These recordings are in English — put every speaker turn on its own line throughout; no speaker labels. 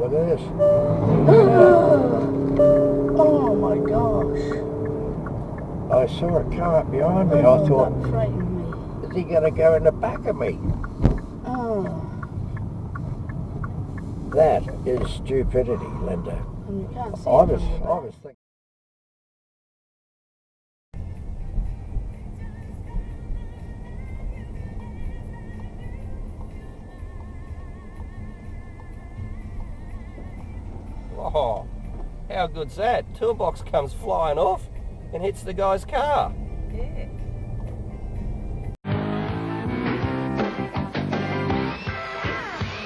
Look at this.
Oh my gosh.
I saw it come up behind me. I thought,
that frightened me.
is he going to go in the back of me?
Oh.
That is stupidity, Linda.
And you can't see
I
it
was
from the back.
thinking. Oh, how good's that? Toolbox comes flying off and hits the guy's car.
Yeah.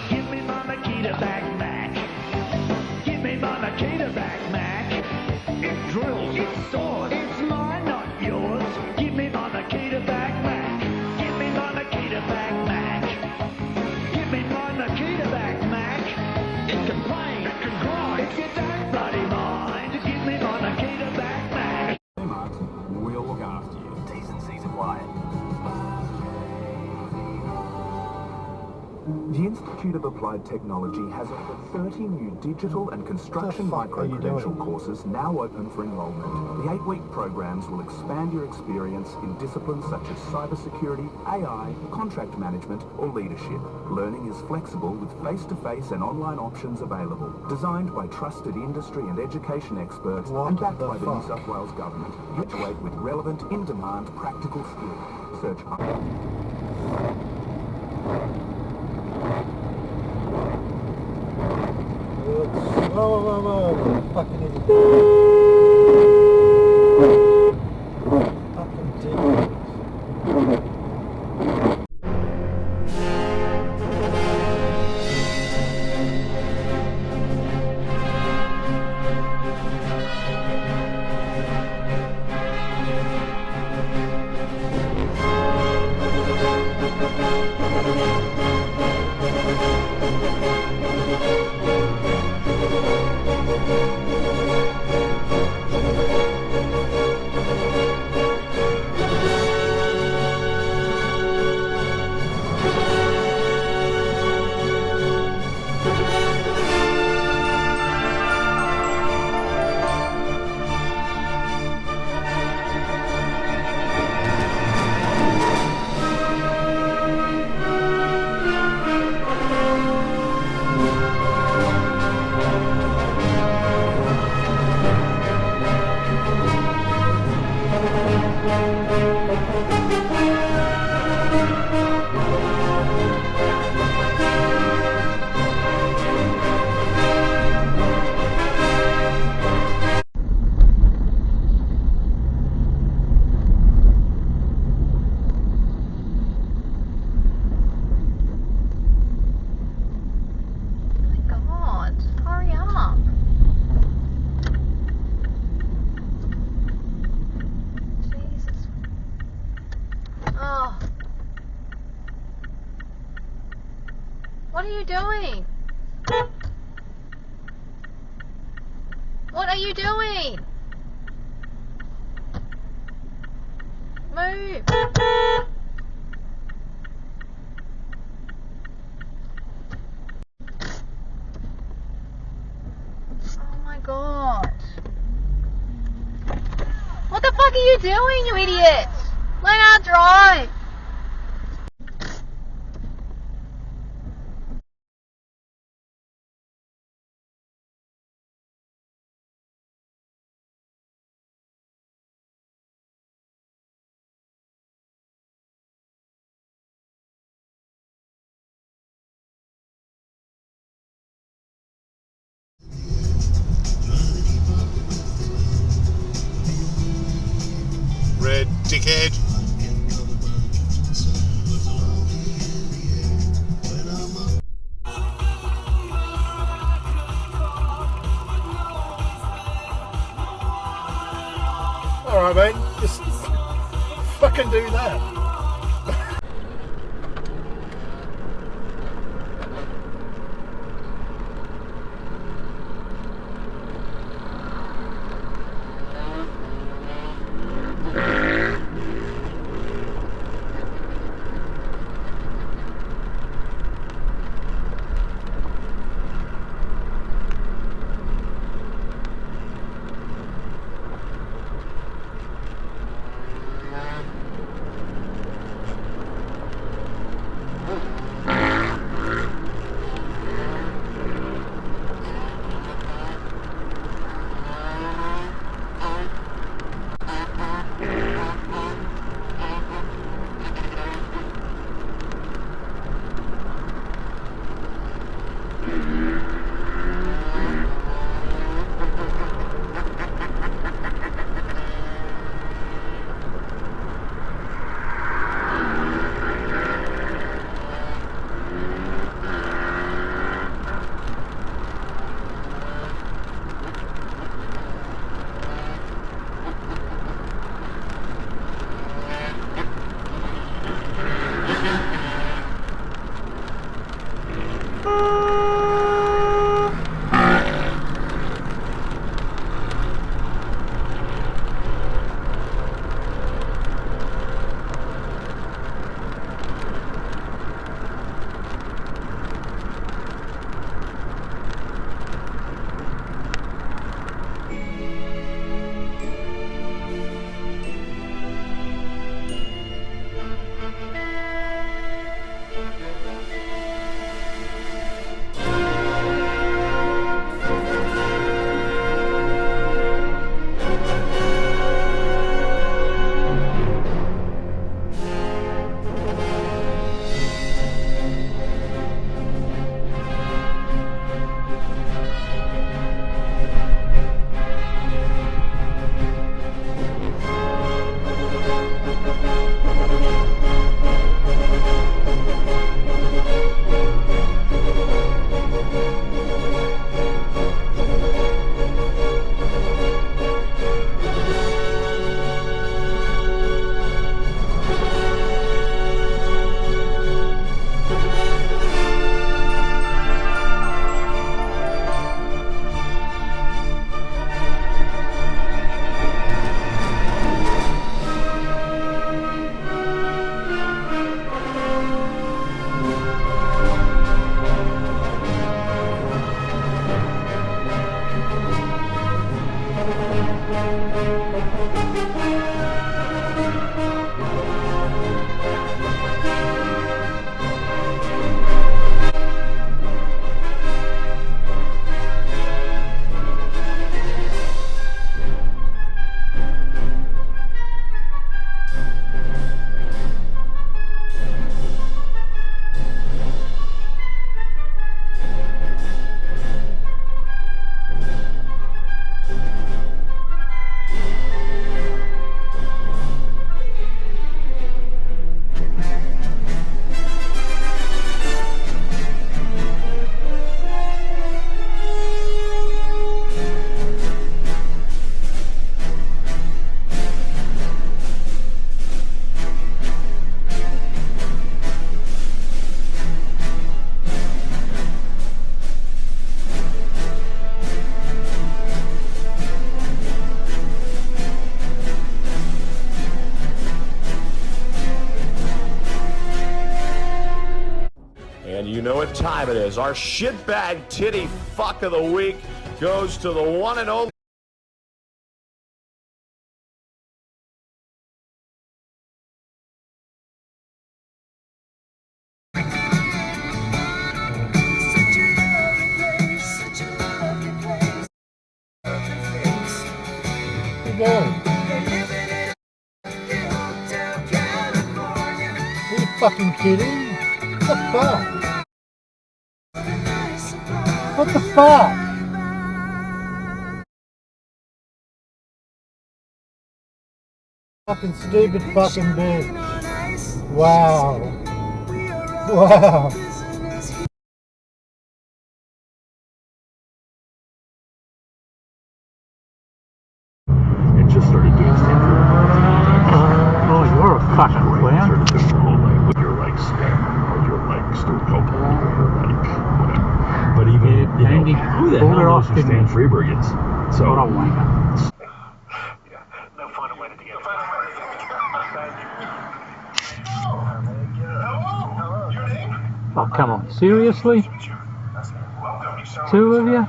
Give me my Makita back, Mac. Give me my Makita back, Mac. It drills, it saws, it's mine, not yours. Give me my Makita back, Mac. Give me my Makita back, Mac. Give me my Makita back, Mac. It can play, it can grind, it gets that bloody mind. Give me my Makita back, Mac.
Hey, Mark, we'll look after you. T's and C's apply. The Institute of Applied Technology has over 30 new digital and construction micro-credential courses now open for enrolment. The 8-week programs will expand your experience in disciplines such as cybersecurity, AI, contract management, or leadership. Learning is flexible with face-to-face and online options available. Designed by trusted industry and education experts and backed by the New South Wales Government. You graduate with relevant, in-demand practical skills. Search
Whoa, fucking idiot. Fucking idiot.
What are you doing? What are you doing? Move. Oh my god. What the fuck are you doing, you idiot? Learn how to drive.
Red dickhead. Alright, mate, just fucking do that.
You know what time it is. Our shitbag titty fuck of the week goes to the one and only.
Are you fucking kidding? What the fuck? What the fuck? Fucking stupid fucking bitch. Wow. Wow.
And just started doing stand-up.
Oh, you're a fucking clown.
You're like Stan, or you're like Stone Cold, or you're like whatever. But even, you know, who the hell knows who Stan Freeberg is? So,
What a wanker.
no fun way to get
Oh, come on. Seriously? Two of you?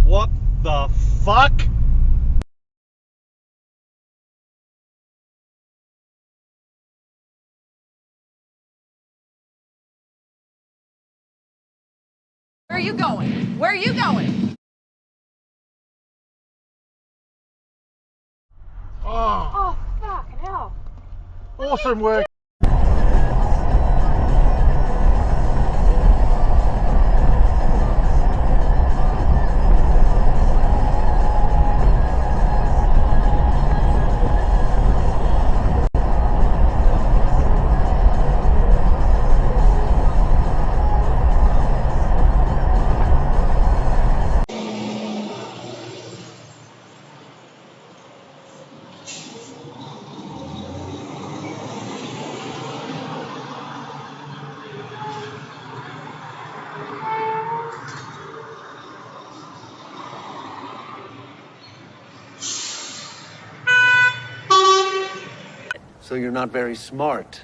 What the fuck?
Where are you going? Where are you going?
Oh,
Fucking hell.
awesome work.
So you're not very smart.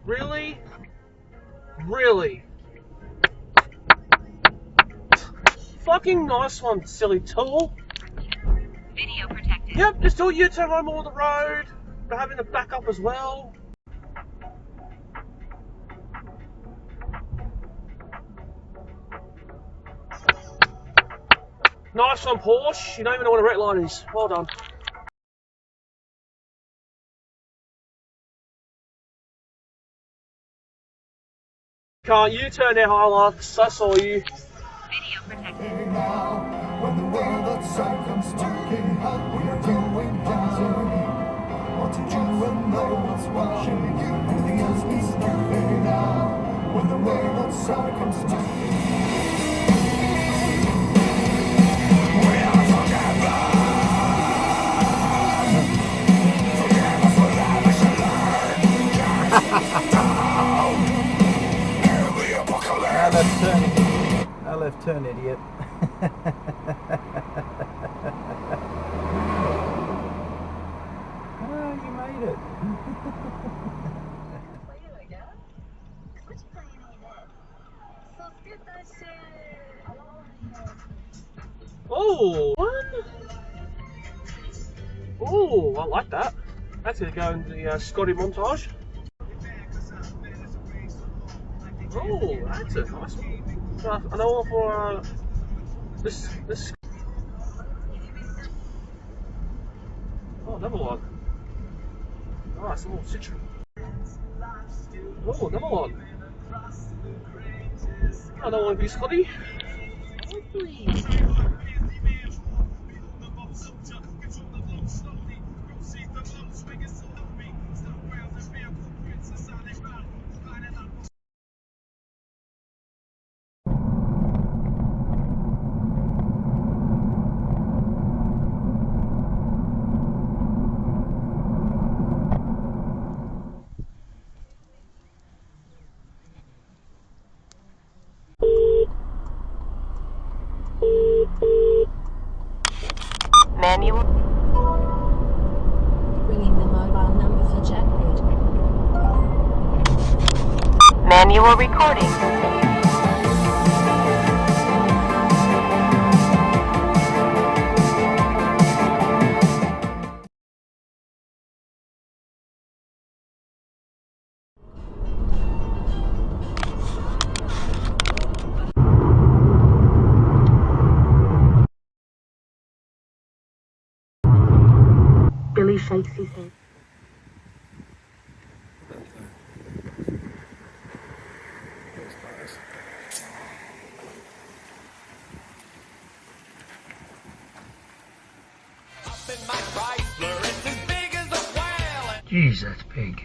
Really? Really? Fucking nice one, silly tool.
Video protected.
Yep, just do a U-turn on all the road. We're having a backup as well. Nice one, Porsche. You don't even know what a red light is. Well done. Can't U-turn there, Hilux. I saw you.
Video protected.
When the world outside comes talking, we are going down. What did you
turn idiot. Oh, you made it.
Oh, one. Oh, I like that. That's going to go in the Scotty montage. Oh, that's a nice one. Another one for this. Oh, another one. Nice, a little citron. Oh, another one. Another one for you, Scotty.
Manual.
Bringing the mobile number for jackpot.
Manual recording.
Billy shakes his head.
Jeez, that's big.